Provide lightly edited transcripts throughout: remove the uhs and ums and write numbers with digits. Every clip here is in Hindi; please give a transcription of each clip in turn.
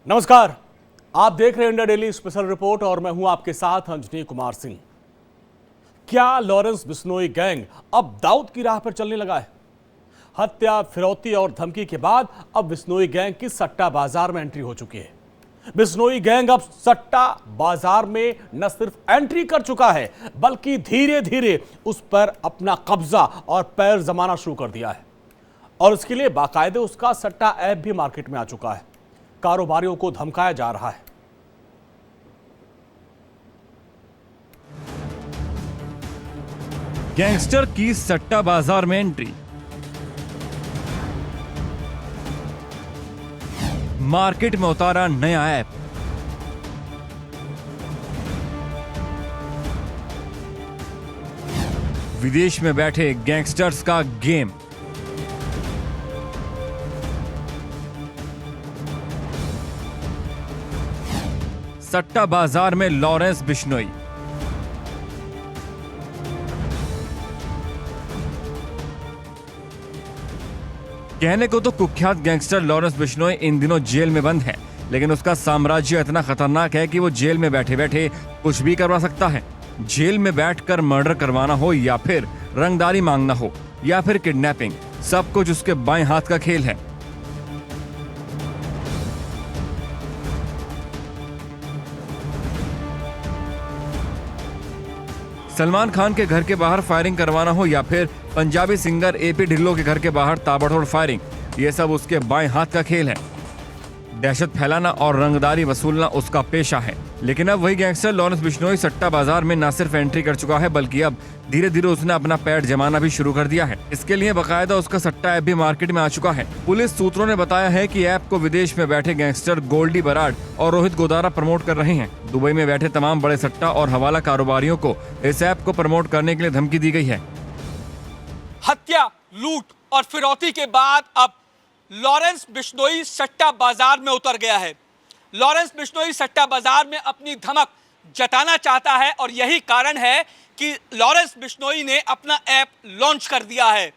नमस्कार, आप देख रहे हैं इंडिया डेली स्पेशल रिपोर्ट और मैं हूं आपके साथ अंजनी कुमार सिंह। क्या लॉरेंस बिश्नोई गैंग अब दाऊद की राह पर चलने लगा है? हत्या, फिरौती और धमकी के बाद अब बिश्नोई गैंग की सट्टा बाजार में एंट्री हो चुकी है। बिश्नोई गैंग अब सट्टा बाजार में न सिर्फ एंट्री कर चुका है बल्कि धीरे धीरे उस पर अपना कब्जा और पैर जमाना शुरू कर दिया है और इसके लिए बाकायदे उसका सट्टा ऐप भी मार्केट में आ चुका है। कारोबारियों को धमकाया जा रहा है। गैंगस्टर की सट्टा बाजार में एंट्री, मार्केट में उतारा नया ऐप, विदेश में बैठे गैंगस्टर्स का गेम, सट्टा बाजार में लॉरेंस बिश्नोई। कहने को तो कुख्यात गैंगस्टर लॉरेंस बिश्नोई इन दिनों जेल में बंद है, लेकिन उसका साम्राज्य इतना खतरनाक है कि वो जेल में बैठे बैठे कुछ भी करवा सकता है। जेल में बैठकर मर्डर करवाना हो या फिर रंगदारी मांगना हो या फिर किडनैपिंग, सब कुछ उसके बाएं हाथ का खेल है। सलमान खान के घर के बाहर फायरिंग करवाना हो या फिर पंजाबी सिंगर एपी ढिल्लों के घर के बाहर ताबड़तोड़ फायरिंग, ये सब उसके बाएं हाथ का खेल है। दहशत फैलाना और रंगदारी वसूलना उसका पेशा है। लेकिन अब वही गैंगस्टर लॉरेंस बिश्नोई सट्टा बाजार में न सिर्फ एंट्री कर चुका है बल्कि अब धीरे धीरे उसने अपना पैर जमाना भी शुरू कर दिया है। इसके लिए बाकायदा उसका सट्टा ऐप भी मार्केट में आ चुका है। पुलिस सूत्रों ने बताया है कि ऐप को विदेश में बैठे गैंगस्टर गोल्डी बराड और रोहित गोदारा प्रमोट कर रहे हैं। दुबई में बैठे तमाम बड़े सट्टा और हवाला कारोबारियों को इस ऐप को प्रमोट करने के लिए धमकी दी गई है। हत्या, लूट और फिरौती के बाद अब लॉरेंस बिश्नोई सट्टा बाजार में उतर गया है। लॉरेंस बिश्नोई सट्टा बाजार में अपनी धमक जताना चाहता है और यही कारण है कि लॉरेंस बिश्नोई ने अपना ऐप लॉन्च कर दिया है।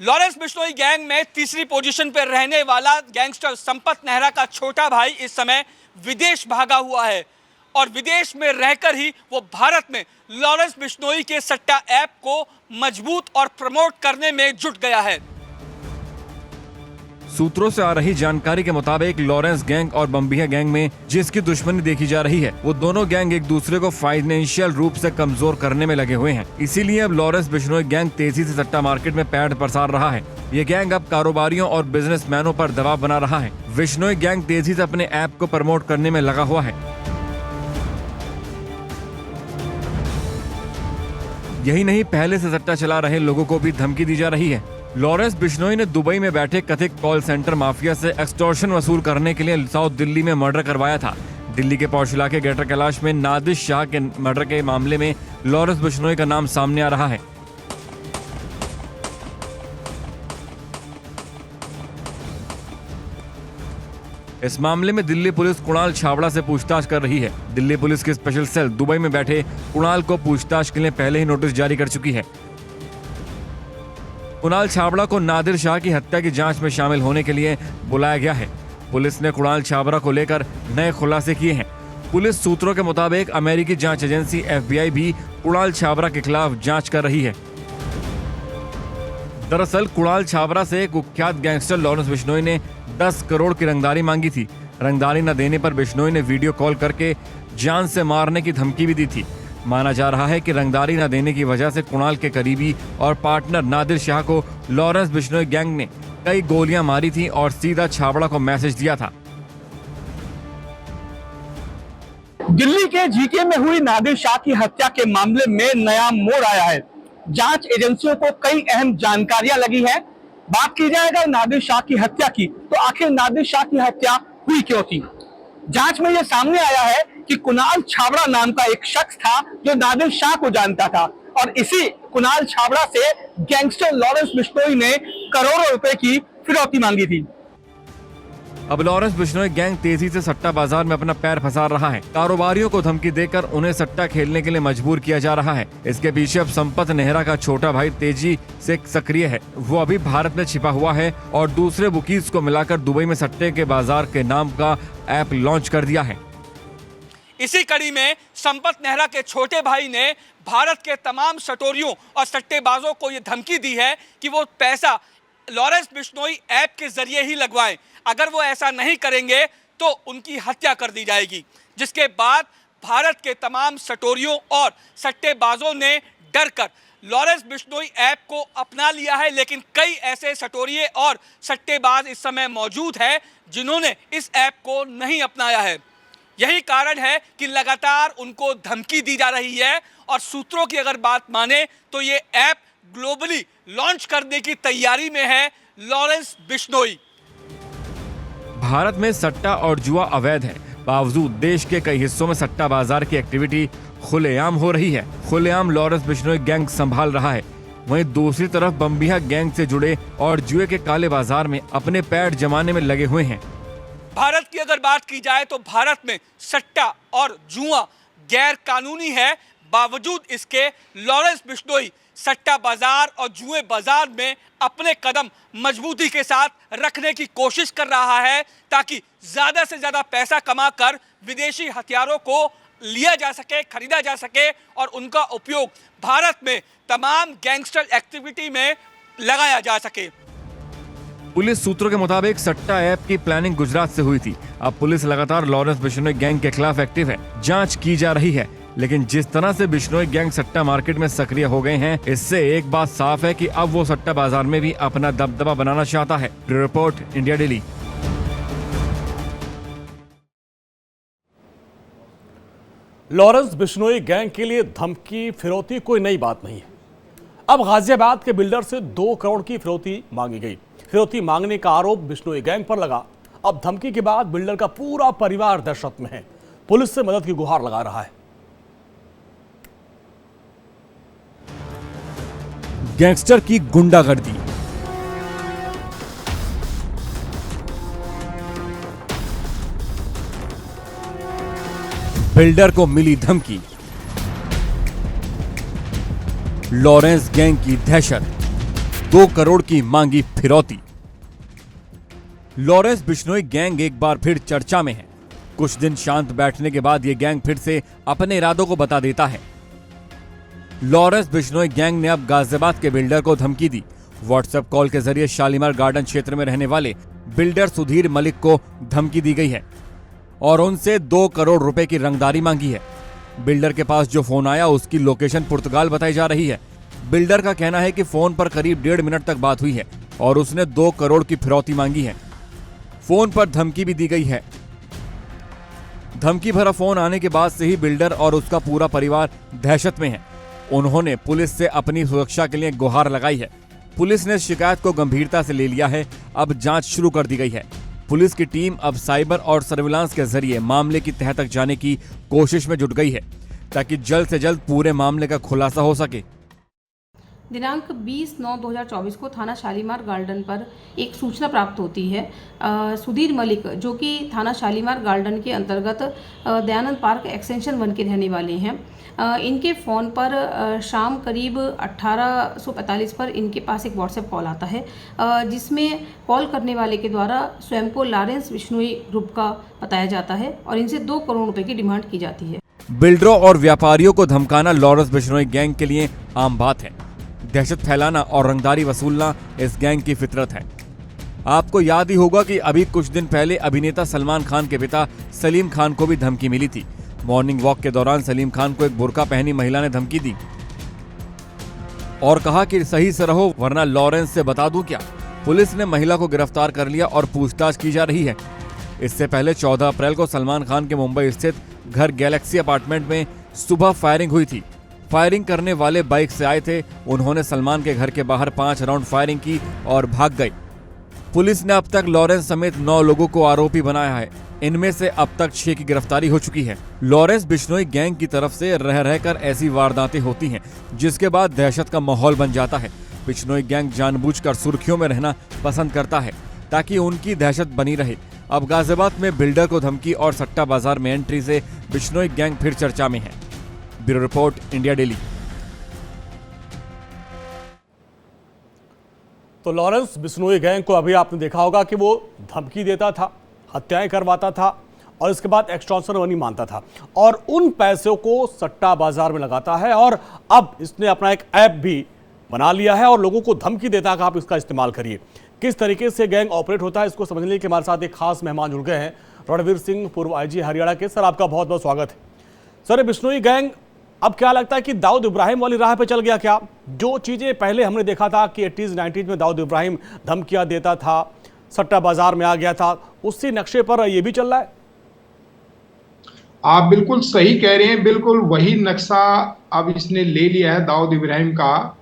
लॉरेंस बिश्नोई गैंग में तीसरी पोजीशन पर रहने वाला गैंगस्टर संपत नेहरा का छोटा भाई इस समय विदेश भागा हुआ है और विदेश में रहकर ही वो भारत में लॉरेंस बिश्नोई के सट्टा ऐप को मजबूत और प्रमोट करने में जुट गया है। सूत्रों से आ रही जानकारी के मुताबिक लॉरेंस गैंग और बम्बिया गैंग में जिसकी दुश्मनी देखी जा रही है, वो दोनों गैंग एक दूसरे को फाइनेंशियल रूप से कमजोर करने में लगे हुए हैं। इसीलिए अब लॉरेंस बिश्नोई गैंग तेजी से सट्टा मार्केट में पैर पसार रहा है। ये गैंग अब कारोबारियों और बिजनेसमैनों पर दबाव बना रहा है। बिश्नोई गैंग तेजी से अपने ऐप को प्रमोट करने में लगा हुआ है। यही नहीं, पहले से सट्टा चला रहे लोगों को भी धमकी दी जा रही है। लॉरेंस बिश्नोई ने दुबई में बैठे कथित कॉल सेंटर माफिया से एक्सटॉर्शन वसूल करने के लिए साउथ दिल्ली में मर्डर करवाया था। दिल्ली के पौष इलाके ग्रेटर कैलाश में नादिर शाह के मर्डर के मामले में लॉरेंस बिश्नोई का नाम सामने आ रहा है। इस मामले में दिल्ली पुलिस कुणाल छाबड़ा से पूछताछ कर रही है। दिल्ली पुलिस की स्पेशल सेल दुबई में बैठे कुणाल को पूछताछ के लिए पहले ही नोटिस जारी कर चुकी है। कुणाल छाबड़ा को नादिर शाह की हत्या की जांच में शामिल होने के लिए बुलाया गया है। पुलिस ने कुणाल छाबड़ा को लेकर नए खुलासे किए हैं। पुलिस सूत्रों के मुताबिक अमेरिकी जांच एजेंसी FBI भी कुणाल छाबड़ा के खिलाफ जांच कर रही है। दरअसल कुणाल छाबड़ा से कुख्यात गैंगस्टर लॉरेंस बिश्नोई ने 10 करोड़ की रंगदारी मांगी थी। रंगदारी न देने पर बिश्नोई ने वीडियो कॉल करके जान से मारने की धमकी भी दी थी। माना जा रहा है कि रंगदारी न देने की वजह से कुणाल के करीबी और पार्टनर नादिर शाह को लॉरेंस बिश्नोई गैंग ने कई गोलियां मारी थी और सीधा छाबड़ा को मैसेज दिया था। दिल्ली के जीके में हुई नादिर शाह की हत्या के मामले में नया मोड़ आया है। जांच एजेंसियों को कई अहम जानकारियां लगी हैं। बात की जाए अगर नादिर शाह की हत्या की, तो आखिर नादिर शाह की हत्या हुई क्यों थी? जांच में यह सामने आया है कि कुणाल छाबड़ा नाम का एक शख्स था जो नादिर शाह को जानता था और इसी कुणाल छाबड़ा से गैंगस्टर लॉरेंस बिश्नोई ने करोड़ों रुपए की फिरौती मांगी थी। अब लॉरेंस बिश्नोई गैंग तेजी से सट्टा बाजार में अपना पैर फंसा रहा है। कारोबारियों को धमकी देकर उन्हें सट्टा खेलने के लिए मजबूर किया जा रहा है। इसके पीछे अब संपत नेहरा का छोटा भाई तेजी से सक्रिय है। वो अभी भारत में छिपा हुआ है और दूसरे बुकीज को मिलाकर दुबई में सट्टे के बाजार के नाम का ऐप लॉन्च कर दिया है। इसी कड़ी में संपत नेहरा के छोटे भाई ने भारत के तमाम सटोरियों और सट्टेबाजों को ये धमकी दी है कि वो पैसा लॉरेंस बिश्नोई ऐप के जरिए ही लगवाएं। अगर वो ऐसा नहीं करेंगे तो उनकी हत्या कर दी जाएगी। जिसके बाद भारत के तमाम सटोरियों और सट्टेबाजों ने डरकर लॉरेंस बिश्नोई ऐप को अपना लिया है। लेकिन कई ऐसे सटोरिये और सट्टेबाज इस समय मौजूद हैं जिन्होंने इस ऐप को नहीं अपनाया है। यही कारण है कि लगातार उनको धमकी दी जा रही है और सूत्रों की अगर बात माने तो ये ऐप ग्लोबली लॉन्च करने की तैयारी में है लॉरेंस बिश्नोई। भारत में सट्टा और जुआ अवैध है, बावजूद देश के कई हिस्सों में सट्टा बाजार की एक्टिविटी खुलेआम हो रही है। खुलेआम लॉरेंस बिश्नोई गैंग संभाल रहा है। वहीं दूसरी तरफ बम्बिया गैंग से जुड़े और जुए के काले बाजार में अपने पैर जमाने में लगे हुए हैं। भारत की अगर बात की जाए तो भारत में सट्टा और जुआ गैर कानूनी है। बावजूद इसके लॉरेंस बिश्नोई सट्टा बाजार और जुए बाजार में अपने कदम मजबूती के साथ रखने की कोशिश कर रहा है ताकि ज्यादा से ज्यादा पैसा कमाकर विदेशी हथियारों को लिया जा सके, खरीदा जा सके और उनका उपयोग भारत में तमाम गैंगस्टर एक्टिविटी में लगाया जा सके। पुलिस सूत्रों के मुताबिक सट्टा ऐप की प्लानिंग गुजरात से हुई थी। अब पुलिस लगातार लॉरेंस बिश्नोई गैंग के खिलाफ एक्टिव है, जांच की जा रही है। लेकिन जिस तरह से बिश्नोई गैंग सट्टा मार्केट में सक्रिय हो गए हैं, इससे एक बात साफ है कि अब वो सट्टा बाजार में भी अपना दबदबा बनाना चाहता है। Report India daily. Lawrence Bishnoi gang के लिए धमकी फिरौती कोई नई बात नहीं है। अब गाजियाबाद के बिल्डर से 2 करोड़ की फिरौती मांगी गई। फिरौती मांगने का आरोप बिश्नोई गैंग पर लगा। अब धमकी के बाद बिल्डर का पूरा परिवार दहशत में है। पुलिस से मदद की गुहार लगा रहा है। गैंगस्टर की गुंडागर्दी। बिल्डर को मिली धमकी। लॉरेंस गैंग की दहशत। 2 करोड़ की मांगी फिरौती। लॉरेंस बिश्नोई गैंग एक बार फिर चर्चा में है। कुछ दिन शांत बैठने के बाद यह गैंग फिर से अपने इरादों को बता देता है। लॉरेंस बिश्नोई गैंग ने अब गाजियाबाद के बिल्डर को धमकी दी। व्हाट्सएप कॉल के जरिए शालीमार गार्डन क्षेत्र में रहने वाले बिल्डर सुधीर मलिक को धमकी दी गई है और उनसे 2 करोड़ रुपए की रंगदारी मांगी है। बिल्डर के पास जो फोन आया उसकी लोकेशन पुर्तगाल बताई जा रही है। बिल्डर का कहना है कि फोन पर करीब 1.5 मिनट तक बात हुई है और उसने 2 करोड़ की फिरौती मांगी है। फोन पर धमकी भी दी गई है। धमकी भरा फोन आने के बाद से ही बिल्डर और उसका पूरा परिवार दहशत में है। उन्होंने पुलिस से अपनी सुरक्षा के लिए गुहार लगाई है। पुलिस ने शिकायत को गंभीरता से ले लिया है। अब जांच शुरू कर दी गई है। पुलिस की टीम अब साइबर और सर्विलांस के जरिए मामले की तह तक जाने की कोशिश में जुट गई है ताकि जल्द से जल्द पूरे मामले का खुलासा हो सके। दिनांक 20/9/2024 को थाना शालीमार गार्डन पर एक सूचना प्राप्त होती है। सुधीर मलिक जो कि थाना शालीमार गार्डन के अंतर्गत दयानंद पार्क एक्सटेंशन 1 के रहने वाले हैं, इनके फ़ोन पर शाम करीब 18:45 पर इनके पास एक व्हाट्सएप कॉल आता है जिसमें कॉल करने वाले के द्वारा स्वयं को लॉरेंस बिश्नोई ग्रुप का बताया जाता है और इनसे 2 करोड़ रुपए की डिमांड की जाती है। बिल्डरों और व्यापारियों को धमकाना लॉरेंस बिश्नोई गैंग के लिए आम बात है। दहशत फैलाना और रंगदारी वसूलना इस गैंग की फितरत है। आपको याद ही होगा कि अभी कुछ दिन पहले अभिनेता सलमान खान के पिता सलीम खान को भी धमकी मिली थी। मॉर्निंग वॉक के दौरान सलीम खान को एक बुर्का पहनी महिला ने धमकी दी और कहा कि सही से रहो वरना लॉरेंस से बता दूं क्या। पुलिस ने महिला को गिरफ्तार कर लिया और पूछताछ की जा रही है। इससे पहले 14 अप्रैल को सलमान खान के मुंबई स्थित घर गैलेक्सी अपार्टमेंट में सुबह फायरिंग हुई थी। फायरिंग करने वाले बाइक से आए थे। उन्होंने सलमान के घर के बाहर 5 राउंड फायरिंग की और भाग गए। पुलिस ने अब तक लॉरेंस समेत 9 लोगों को आरोपी बनाया है। इनमें से अब तक 6 की गिरफ्तारी हो चुकी है। लॉरेंस बिश्नोई गैंग की तरफ से रह रहकर ऐसी वारदातें होती हैं जिसके बाद दहशत का माहौल बन जाता है। बिश्नोई गैंग जानबूझकर सुर्खियों में रहना पसंद करता है ताकि उनकी दहशत बनी रहे। अब गाजियाबाद में बिल्डर को धमकी और सट्टा बाजार में एंट्री से बिश्नोई गैंग फिर चर्चा में है। Bureau report, India daily. तो लॉरेंस बिश्नोई गैंग को अभी आपने देखा होगा कि वो धमकी देता था, हत्याएं करवाता था और इसके बाद एक्सटॉर्शन मनी मानता था और उन पैसों को सट्टा बाजार में लगाता है। और अब इसने अपना एक ऐप भी बना लिया है और लोगों को धमकी देता है कि आप इसका इस्तेमाल करिए। किस तरीके से गैंग ऑपरेट होता है, इसको समझने के लिए हमारे साथ एक खास मेहमान जुड़ गए हैं, रणवीर सिंह, पूर्व आईजी हरियाणा के। सर, आपका बहुत बहुत स्वागत है। सर, बिश्नोई गैंग अब क्या लगता है कि दाऊद इब्राहिम वाली राह पे चल गया क्या? जो चीजें पहले हमने देखा था कि 80s 90s में दाऊद इब्राहिम धमकियां देता था, सट्टा बाजार में आ गया था, उसी नक्शे पर ये भी चल रहा है? आप बिल्कुल सही कह रहे हैं। बिल्कुल वही नक्शा अब इसने ले लिया है दाऊद इब्राहिम का,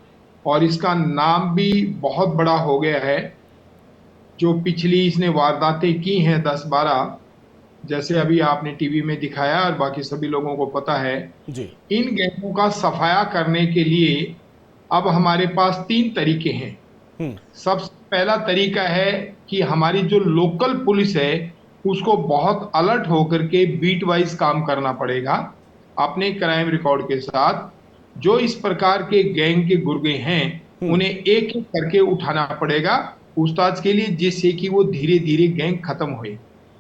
और इसका नाम भी बहुत बड़ा हो गया है। जो पिछली इसने वारदातें की हैं 10-12, जैसे अभी आपने टीवी में दिखाया और बाकी सभी लोगों को पता है जी। इन गैंगों का सफाया करने के लिए अब हमारे पास 3 तरीके हैं। सबसे पहला तरीका है कि हमारी जो लोकल पुलिस है उसको बहुत अलर्ट होकर के बीट वाइज काम करना पड़ेगा अपने क्राइम रिकॉर्ड के साथ। जो इस प्रकार के गैंग के गुर्गे हैं उन्हें एक एक करके उठाना पड़ेगा पूछताछ के लिए, जिससे कि वो धीरे धीरे गैंग खत्म होए।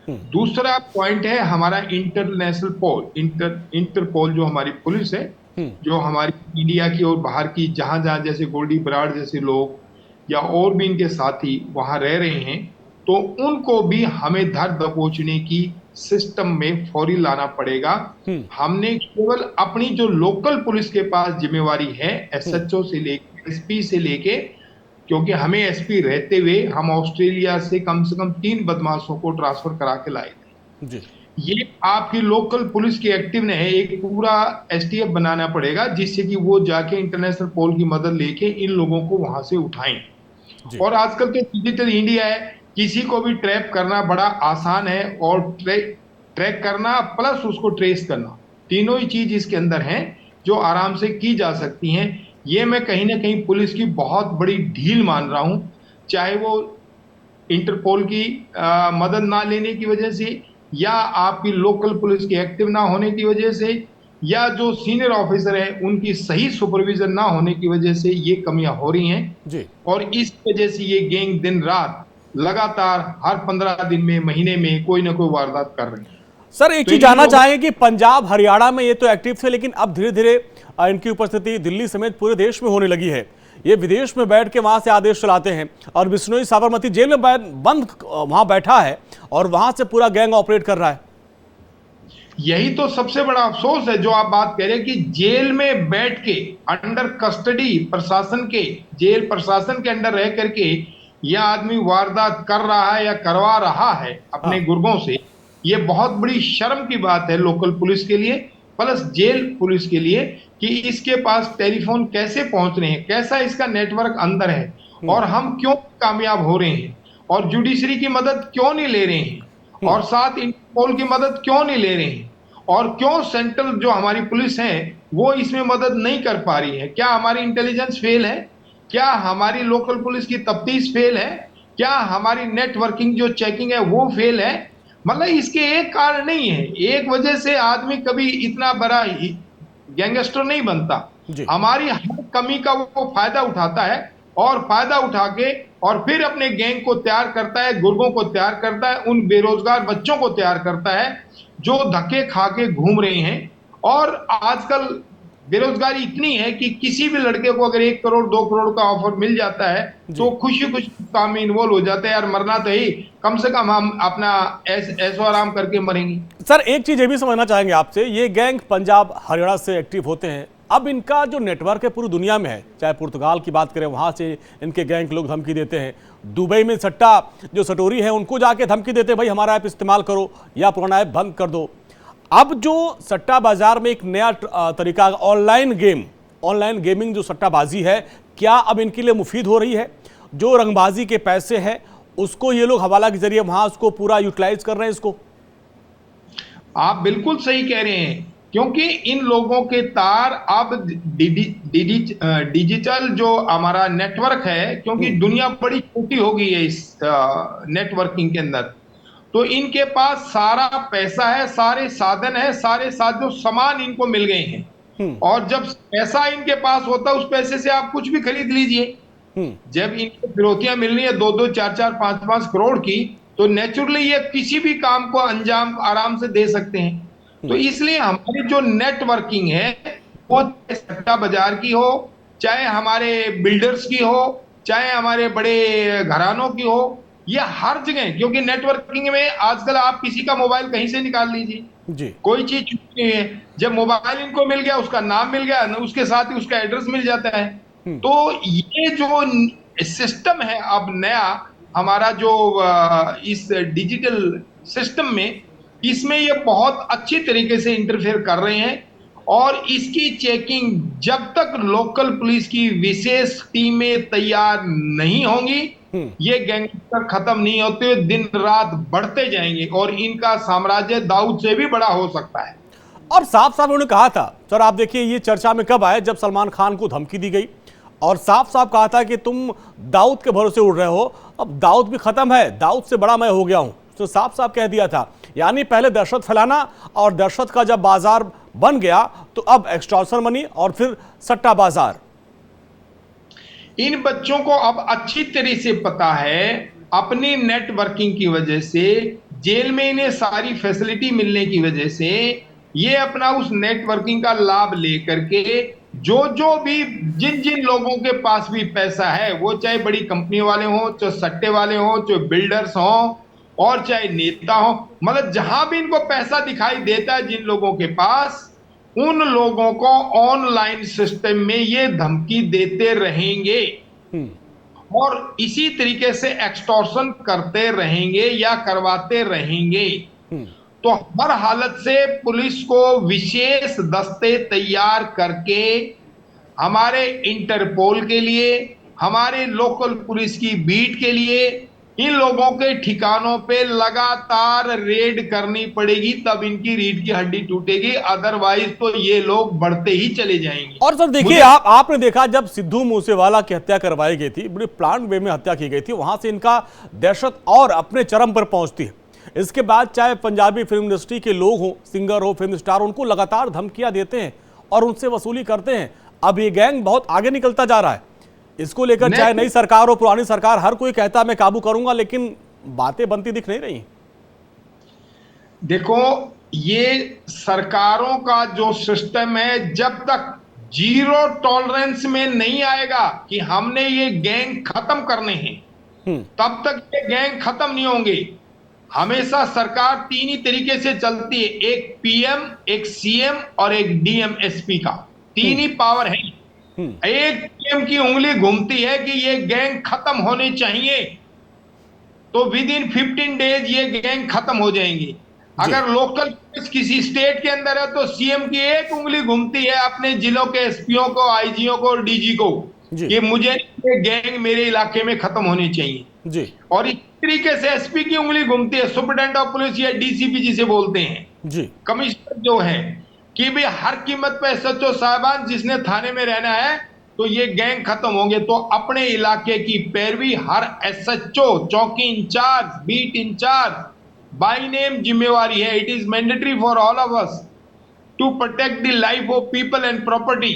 दूसरा पॉइंट है हमारा इंटरनेशनल पोल, इंटरपोल जो हमारी पुलिस है, जो हमारी इंडिया की और बाहर की जहां जहां जैसे गोल्डी बराड़ जैसे लोग या और भी इनके साथी वहां रह रहे हैं, तो उनको भी हमें धर दबोचने की सिस्टम में फौरी लाना पड़ेगा। हमने केवल अपनी जो लोकल पुलिस के पास जिम्मेवारी है, एसएचओ से लेके एसपी से लेके, क्योंकि हमें एसपी रहते हुए हम ऑस्ट्रेलिया से कम 3 बदमाशों को ट्रांसफर करा के लाए थे जी। ये आपकी लोकल पुलिस की एक्टिव ने है, एक पूरा एसटीएफ बनाना पड़ेगा जिससे कि वो जाके इंटरनेशनल पोल की मदद लेके इन लोगों को वहां से उठाएं। और आजकल तो डिजिटल इंडिया है, किसी को भी ट्रैप करना बड़ा आसान है, और ट्रैक करना प्लस उसको ट्रेस करना, तीनों ही चीज इसके अंदर हैं जो आराम से की जा सकती हैं। ये मैं कहीं ना कहीं पुलिस की बहुत बड़ी ढील मान रहा हूं, चाहे वो इंटरपोल की मदद ना लेने की वजह से, या आपकी लोकल पुलिस के एक्टिव ना होने की वजह से, या जो सीनियर ऑफिसर है उनकी सही सुपरविजन ना होने की वजह से ये कमियां हो रही हैं जी। और इस वजह से ये गैंग दिन रात लगातार हर 15 दिन में, महीने में कोई ना कोई वारदात कर रहे हैं। सर, एक चीज जानना चाहेंगे कि पंजाब हरियाणा में ये तो एक्टिव थे, लेकिन अब धीरे धीरे इनकी उपस्थिति दिल्ली समेत पूरे देश में होने लगी है। ये विदेश में बैठ के वहां से आदेश चलाते हैं और बिश्नोई साबरमती जेल में बंद वहां बैठा है और वहां से पूरा गैंग ऑपरेट कर रहा है। यही तो सबसे बड़ा अफसोस है जो आप बात कह रहे हैं कि जेल में बैठ के अंडर कस्टडी प्रशासन के, जेल प्रशासन के अंडर रह करके यह आदमी वारदात कर रहा है या करवा रहा है अपने गुर्गों से। ये बहुत बड़ी शर्म की बात है लोकल पुलिस के लिए प्लस जेल पुलिस के लिए कि इसके पास टेलीफोन कैसे पहुंच रहे हैं, कैसा इसका नेटवर्क अंदर है, और हम क्यों कामयाब हो रहे हैं, और जुडिशरी की मदद क्यों नहीं ले रहे हैं, और साथ इंटरपोल की मदद क्यों नहीं ले रहे हैं, और क्यों सेंट्रल जो हमारी पुलिस है वो इसमें मदद नहीं कर पा रही है। क्या हमारी इंटेलिजेंस फेल है? क्या हमारी लोकल पुलिस की तफ्तीश फेल है? क्या हमारी नेटवर्किंग जो चेकिंग है वो फेल है? मतलब इसके एक कारण नहीं है, एक वजह से आदमी कभी इतना बड़ा गैंगस्टर नहीं बनता। हमारी हर कमी का वो फायदा उठाता है और फायदा उठा के और फिर अपने गैंग को तैयार करता है, गुर्गों को तैयार करता है, उन बेरोजगार बच्चों को तैयार करता है जो धक्के खा के घूम रहे हैं। और आजकल बेरोजगारी इतनी है कि किसी भी लड़के को अगर 1 करोड़ 2 करोड़ का ऑफर मिल जाता है तो खुशी काम में इन्वॉल्व हो जाता है। यार मरना तो ही, कम से कम हम अपना ऐसो आराम करके मरेंगे। सर, एक चीज ये भी समझना चाहेंगे आपसे, ये गैंग पंजाब हरियाणा से एक्टिव होते हैं, अब इनका जो नेटवर्क है पूरी दुनिया में है, चाहे पुर्तगाल की बात करें वहां से इनके गैंग लोग धमकी देते हैं, दुबई में सट्टा जो सटोरी है उनको जाके धमकी देते हैं भाई हमारा ऐप इस्तेमाल करो या पुराना ऐप बंद कर दो। अब जो सट्टा बाजार में एक नया तरीका ऑनलाइन गेमिंग जो सट्टाबाजी है, क्या अब इनके लिए मुफीद हो रही है? जो रंगबाजी के पैसे हैं उसको ये लोग हवाला के जरिए वहां उसको पूरा यूटिलाइज कर रहे हैं इसको। आप बिल्कुल सही कह रहे हैं, क्योंकि इन लोगों के तार अब डिजिटल जो हमारा नेटवर्क है, क्योंकि दुनिया बड़ी छोटी हो गई है इस नेटवर्किंग के अंदर, तो इनके पास सारा पैसा है, सारे साधन है, सारे जो सामान इनको मिल गए हैं। और जब पैसा इनके पास होता है, उस पैसे से आप कुछ भी खरीद लीजिए। जब इनको फिरौतियां मिल रही है 2-2, 4-4, 5-5 करोड़ की, तो नेचुरली ये किसी भी काम को अंजाम आराम से दे सकते हैं। तो इसलिए हमारी जो नेटवर्किंग है, वो सट्टा बाजार की हो, चाहे हमारे बिल्डर्स की हो, चाहे हमारे बड़े घरानों की हो, ये हर जगह, क्योंकि नेटवर्किंग में आजकल आप किसी का मोबाइल कहीं से निकाल लीजिए जी। कोई चीज छूट नहीं है। जब मोबाइल इनको मिल गया, उसका नाम मिल गया, उसके साथ ही उसका एड्रेस मिल जाता है। तो ये जो सिस्टम है अब नया हमारा, जो इस डिजिटल सिस्टम में, इसमें ये बहुत अच्छी तरीके से इंटरफेयर कर रहे हैं। और इसकी चेकिंग जब तक लोकल पुलिस की विशेष टीमें तैयार नहीं होंगी, ये गैंगस्टर खत्म नहीं होते, दिन रात बढ़ते जाएंगे और इनका साम्राज्य दाऊद से भी बड़ा हो सकता है। और साफ साफ उन्होंने कहा था, सर आप देखिए ये चर्चा में कब आए, जब सलमान खान को धमकी दी गई और साफ साफ कहा था कि तुम दाऊद के भरोसे उड़ रहे हो, अब दाऊद भी खत्म है, दाऊद से बड़ा मैं हो गया हूं, तो साफ साफ कह दिया था। यानी पहले दहशत फैलाना और दहशत का जब बाजार बन गया तो अब एक्सटॉर्शन मनी और फिर सट्टा बाजार। इन बच्चों को अब अच्छी तरह से पता है, अपनी नेटवर्किंग की वजह से, जेल में इन्हें सारी फैसिलिटी मिलने की वजह से, ये अपना उस नेटवर्किंग का लाभ लेकर के जो भी जिन जिन लोगों के पास भी पैसा है, वो चाहे बड़ी कंपनी वाले हों, चाहे सट्टे वाले हों, चाहे बिल्डर्स हों और चाहे नेता हों, मतलब जहां भी इनको पैसा दिखाई देता है जिन लोगों के पास, उन लोगों को ऑनलाइन सिस्टम में ये धमकी देते रहेंगे और इसी तरीके से एक्सटॉर्शन करते रहेंगे या करवाते रहेंगे। तो हर हालत से पुलिस को विशेष दस्ते तैयार करके हमारे इंटरपोल के लिए, हमारे लोकल पुलिस की बीट के लिए इन लोगों के ठिकानों पे लगातार रेड करनी पड़ेगी, तब इनकी रीढ़ की हड्डी टूटेगी, अदरवाइज तो ये लोग बढ़ते ही चले जाएंगे। और सर देखिए, आपने देखा जब सिद्धू मूसेवाला की हत्या करवाई गई थी, बड़ी प्लान वे में हत्या की गई थी, वहां से इनका दहशत और अपने चरम पर पहुंचती है। इसके बाद चाहे पंजाबी फिल्म इंडस्ट्री के लोग हों, सिंगर हो, फिल्म स्टार, उनको लगातार धमकियां देते हैं और उनसे वसूली करते हैं। अब ये गैंग बहुत आगे निकलता जा रहा है। इसको लेकर चाहे नई सरकार हो, पुरानी सरकार, हर कोई कहता है मैं काबू करूंगा, लेकिन बातें बनती दिख नहीं रही। देखो, ये सरकारों का जो सिस्टम है, जब तक जीरो टॉलरेंस में नहीं आएगा कि हमने ये गैंग खत्म करने हैं, तब तक ये गैंग खत्म नहीं होंगे। हमेशा सरकार तीन ही तरीके से चलती है, एक पीएम, एक सीएम और एक डीएम एसपी का, तीन ही पावर है। एक पीएम की उंगली घूमती है कि ये गैंग खत्म होने चाहिए, तो विद इन 15 डेज ये गैंग खत्म हो जाएंगी। अगर लोकल पुलिस किसी स्टेट के अंदर है तो सीएम की एक उंगली घूमती है अपने जिलों के एसपीओ को, आईजीओ को और डीजी को कि मुझे ये गैंग मेरे इलाके में खत्म होनी चाहिए जी। और इस तरीके से एसपी की उंगली घूमती है सुपरिटेंडेंट ऑफ पुलिस या डीसीपी जिसे बोलते हैं जी, कमिश्नर जो है, कि भी हर कीमत पे एसएचओ साहबान जिसने थाने में रहना है तो ये गैंग खत्म होंगे। तो अपने इलाके की पैरवी हर एसएचओ, चौकी incharge, beat incharge by name जिम्मेवारी है। It is mandatory for all of us to protect the life of people and property.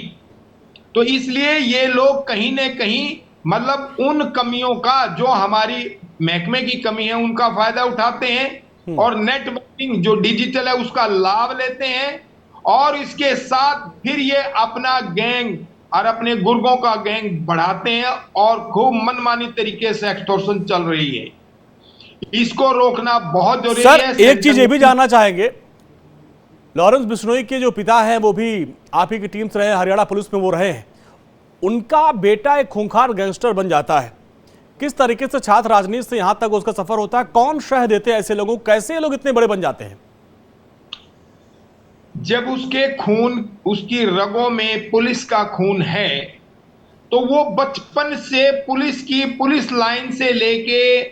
तो इसलिए ये लोग कहीं ना कहीं मतलब उन कमियों का, जो हमारी महकमे की कमी है, उनका फायदा उठाते हैं और नेटवर्किंग जो डिजिटल है उसका लाभ लेते हैं और इसके साथ फिर ये अपना गैंग और अपने गुर्गों का गैंग बढ़ाते हैं और खूब मनमानी तरीके से एक्सटॉर्शन चल रही है। इसको रोकना बहुत जरूरी है। सर एक चीज ये भी जानना चाहेंगे, लॉरेंस बिश्नोई के जो पिता हैं वो भी आप ही की टीम से रहे, हरियाणा पुलिस में वो रहे हैं, उनका बेटा एक खूंखार गैंगस्टर बन जाता है। किस तरीके से छात्र राजनीति से यहां तक उसका सफर होता है, कौन शह देते हैं ऐसे लोगों को, कैसे ये लोग इतने बड़े बन जाते हैं? जब उसके खून, उसकी रगों में पुलिस का खून है तो वो बचपन से पुलिस लाइन से लेके,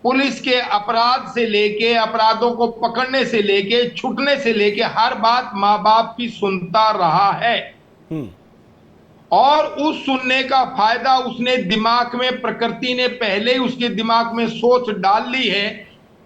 पुलिस के अपराध से लेके, अपराधों को पकड़ने से लेके, छुटने से लेके हर बात माँ बाप की सुनता रहा है और उस सुनने का फायदा उसने दिमाग में, प्रकृति ने पहले ही उसके दिमाग में सोच डाल ली है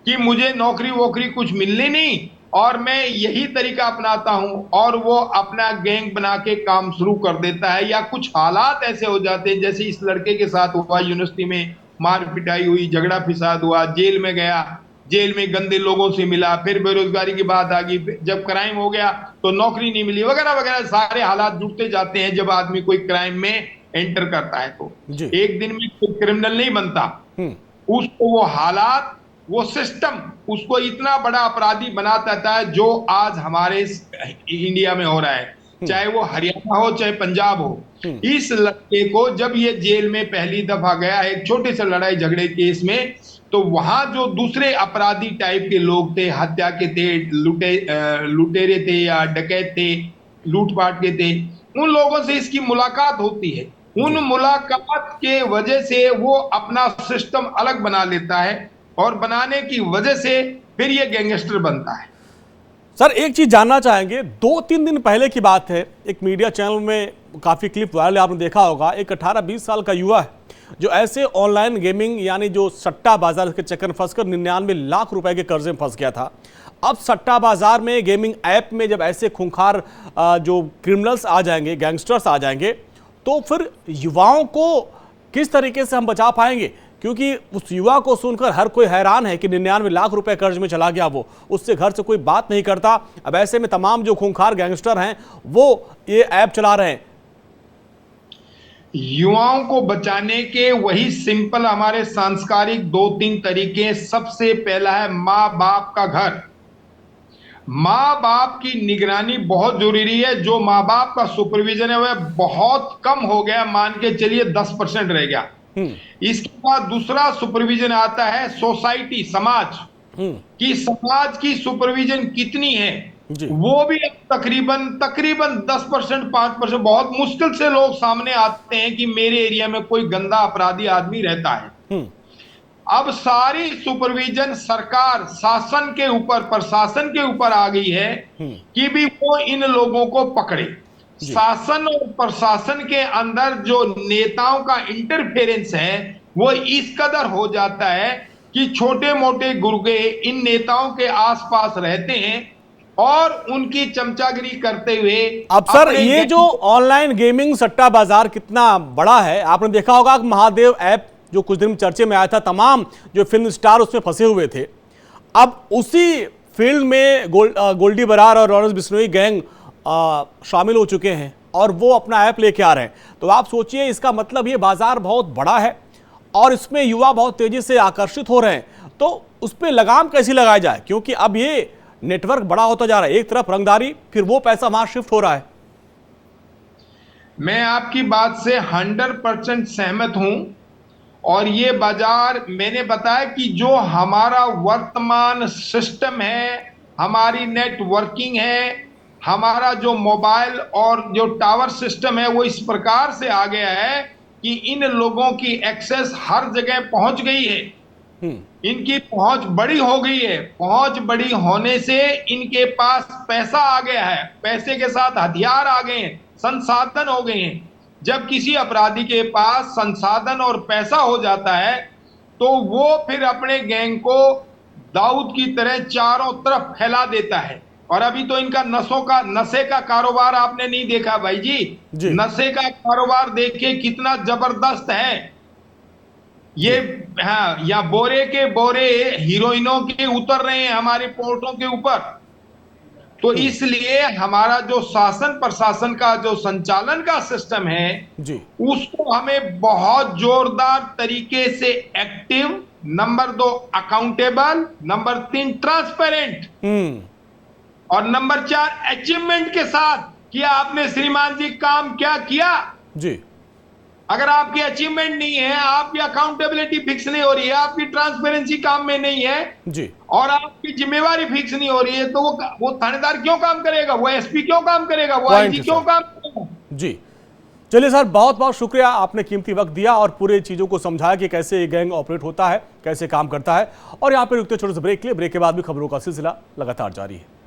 कि मुझे नौकरी वोकरी कुछ मिलनी नहीं और मैं यही तरीका अपनाता हूं, और वो अपना गैंग बना के काम शुरू कर देता है। या कुछ हालात ऐसे हो जाते हैं, जैसे इस लड़के के साथ हुआ, यूनिवर्सिटी में मार पिटाई हुई, झगड़ा फिसाद हुआ, जेल में गया, जेल में गंदे लोगों से मिला, फिर बेरोजगारी की बात आ गई, जब क्राइम हो गया तो नौकरी नहीं मिली, वगैरह वगैरह सारे हालात जुड़ते जाते हैं जब आदमी कोई क्राइम में एंटर करता है। तो एक दिन में कोई क्रिमिनल नहीं बनता, उसको वो हालात, वो सिस्टम उसको इतना बड़ा अपराधी बना देता है, जो आज हमारे इंडिया में हो रहा है, चाहे वो हरियाणा हो चाहे पंजाब हो। इस लड़के को जब ये जेल में पहली दफा गया एक छोटे से लड़ाई झगड़े केस में, तो वहां जो दूसरे अपराधी टाइप के लोग थे, हत्या के थे, लुटेरे थे या डकैत थे, लूटपाट के थे, उन लोगों से इसकी मुलाकात होती है। उन मुलाकात के वजह से वो अपना सिस्टम अलग बना लेता है, और बनाने की वजह से फिर ये गैंगस्टर बनता है। सर एक चीज जानना चाहेंगे, 2-3 दिन पहले की बात है, एक मीडिया चैनल में काफी क्लिप वायरल आपने देखा होगा, एक 18-20 साल का युवा है जो ऐसे ऑनलाइन गेमिंग यानी जो सट्टा बाजार के चक्कर में फंसकर 99 लाख रुपए के कर्जे में फंस गया था। अब सट्टा बाजार में, गेमिंग ऐप में जब ऐसे खूंखार जो क्रिमिनल्स आ जाएंगे, गैंगस्टर्स आ जाएंगे, तो फिर युवाओं को किस तरीके से हम बचा पाएंगे? क्योंकि उस युवा को सुनकर हर कोई हैरान है कि 99 लाख रुपए कर्ज में चला गया, वो उससे घर से कोई बात नहीं करता। अब ऐसे में तमाम जो खूंखार गैंगस्टर हैं वो ये ऐप चला रहे हैं। युवाओं को बचाने के वही सिंपल हमारे सांस्कारिक 2-3 तरीके। सबसे पहला है माँ बाप का घर। माँ बाप की निगरानी बहुत जरूरी है। जो माँ बाप का सुपरविजन है वह बहुत कम हो गया, मान के चलिए 10% रह गया। इसके बाद दूसरा सुपरविजन आता है सोसाइटी, समाज कि समाज की सुपरविजन कितनी है, वो भी तकरीबन 10%, 5%, बहुत मुश्किल से लोग सामने आते हैं कि मेरे एरिया में कोई गंदा अपराधी आदमी रहता है। अब सारी सुपरविजन सरकार, शासन के ऊपर, प्रशासन के ऊपर आ गई है कि भी वो इन लोगों को पकड़े। शासन और प्रशासन के अंदर जो नेताओं का इंटरफेरेंस है वो इस कदर हो जाता है कि छोटे मोटे गुर्गे इन नेताओं के आसपास रहते हैं और उनकी चमचागिरी करते हुए। अब सर ये जो ऑनलाइन गेमिंग सट्टा बाजार कितना बड़ा है, आपने देखा होगा कि महादेव ऐप जो कुछ दिन चर्चे में आया था, तमाम जो फिल्म स्टार उसमें फंसे हुए थे। अब उसी फील्ड में गोल्डी बरार और लॉरेंस बिश्नोई गैंग शामिल हो चुके हैं और वो अपना ऐप लेके आ रहे हैं। तो आप सोचिए, इसका मतलब ये बाजार बहुत बड़ा है और इसमें युवा बहुत तेजी से आकर्षित हो रहे हैं। तो उस पर लगाम कैसी लगाई जाए, क्योंकि अब ये नेटवर्क बड़ा होता जा रहा है, एक तरफ रंगदारी, फिर वो पैसा वहां शिफ्ट हो रहा है। मैं आपकी बात से 100% सहमत हूं। और ये बाजार, मैंने बताया कि जो हमारा वर्तमान सिस्टम है, हमारी नेटवर्किंग है, हमारा जो मोबाइल और जो टावर सिस्टम है, वो इस प्रकार से आ गया है कि इन लोगों की एक्सेस हर जगह पहुंच गई है। इनकी पहुंच बड़ी हो गई है। पहुंच बड़ी होने से इनके पास पैसा आ गया है, पैसे के साथ हथियार आ गए हैं, संसाधन हो गए हैं। जब किसी अपराधी के पास संसाधन और पैसा हो जाता है तो वो फिर अपने गैंग को दाऊद की तरह चारों तरफ फैला देता है। और अभी तो इनका नशे का कारोबार आपने नहीं देखा भाई जी। नशे का कारोबार देखिए कितना जबरदस्त है ये। हाँ, या बोरे के बोरे हीरोइनों के उतर रहे हैं हमारे पोर्टों के ऊपर। तो इसलिए हमारा जो शासन प्रशासन का जो संचालन का सिस्टम है जी, उसको हमें बहुत जोरदार तरीके से active, number 2 accountable, number 3 transparent, और नंबर 4 अचीवमेंट के साथ कि आपने श्रीमान जी काम क्या किया जी। अगर आपकी अचीवमेंट नहीं है, आपकी अकाउंटेबिलिटी फिक्स नहीं हो रही है, आपकी ट्रांसपेरेंसी काम में नहीं है जी, और आपकी जिम्मेवारी फिक्स नहीं हो रही है, तो वो थानेदार क्यों काम करेगा, वो एसपी क्यों काम करेगा, वो आईजी क्यों काम करेगा जी। चलिए सर, बहुत बहुत शुक्रिया, आपने कीमती वक्त दिया और पूरे चीजों को समझाया कि कैसे ये गैंग ऑपरेट होता है, कैसे काम करता है। और यहाँ पे रुकते छोटे से ब्रेक के लिए, ब्रेक के बाद भी खबरों का सिलसिला लगातार जारी है।